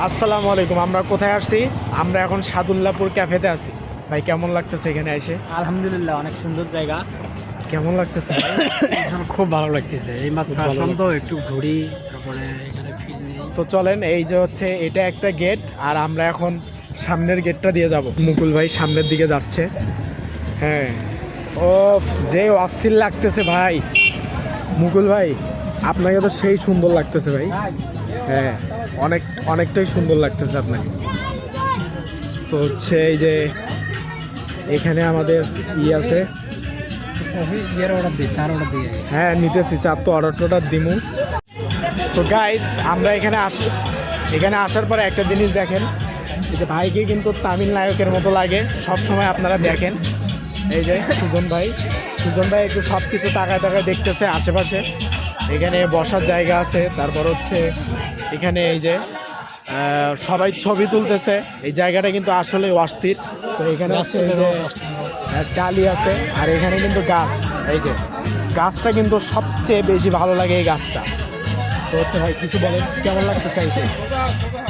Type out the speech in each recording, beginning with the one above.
আসসালামু আলাইকুম। আমরা কোথায় আসছি? আমরা এখন সাদুল্লাপুর ক্যাফেতে আছি। ভাই কেমন লাগতেছে এখানে এসে? আলহামদুলিল্লাহ, অনেক সুন্দর জায়গা। কেমন লাগতেছে ভাই? এখন খুব ভালো লাগতেছে, এই মাত্র খুব ভালো আসলাম তো, লাগতেছে। একটু ঘুরি, তারপরে এখানে ফিল নেই। তো চলেন, এই যে হচ্ছে এটা একটা গেট, আর আমরা এখন সামনের গেটটা দিয়ে যাব। মুকুল ভাই সামনের দিকে যাচ্ছে। হ্যাঁ, ও যে অস্থির লাগতেছে ভাই। মুকুল ভাই আপনাকে তো সেই সুন্দর লাগতেছে ভাই। হ্যাঁ, অনেকটাই সুন্দর লাগতেছে আপনাকে। তো হচ্ছে এই যে এখানে আমাদের আছে। ইয়ার অর্ডার দিই, চার অর্ডার দিই। হ্যাঁ নিতেছি, চাপ তো অর্ডার দিমু। তো গাইস আমরা এখানে আসার পরে একটা জিনিস দেখেন, এই যে ভাইকে কিন্তু তামিল নায়কের মতো লাগে সব সময়। আপনারা দেখেন এই যে সুজন ভাই একটু সব কিছু তাকায় দেখতেছে আশেপাশে। এখানে বসার জায়গা আছে, তারপর হচ্ছে এখানে এই যে সবাই ছবি তুলতেছে। এই জায়গাটা কিন্তু আসলে অস্থির। তো এখানে হচ্ছে এই যে ডালি আছে, আর এখানে কিন্তু গাছ। এই যে গাছটা কিন্তু সবচেয়ে বেশি ভালো লাগে এই গাছটা। তো হচ্ছে ভাই কিছু বলেন, কেমন লাগতেছে এসে?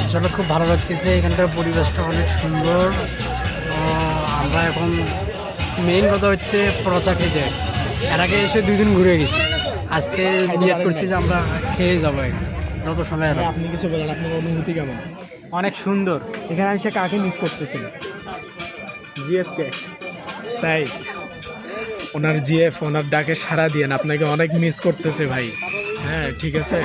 আসলে খুব ভালো লাগতেছে, এখানকার পরিবেশটা অনেক সুন্দর। তো আমরা এখন মেইন কথা হচ্ছে পরোটা খেতে আসছি। এর আগে এসে 2 দিন ঘুরে গেছি, আজকে নিয়ত করছি যে আমরা খেয়ে যাবো এখানে যত সময় ভাই, হবে। আপনি কিছু বলেন, আপনার অনুভূতি কেমন? অনেক সুন্দর। এখানে এসে কাকে মিস করতেছেন? জিএফকে? তাই ওনার ডাকে সাড়া দিয়েন, আপনাকে অনেক মিস করতেছে ভাই। হ্যাঁ ঠিক আছে।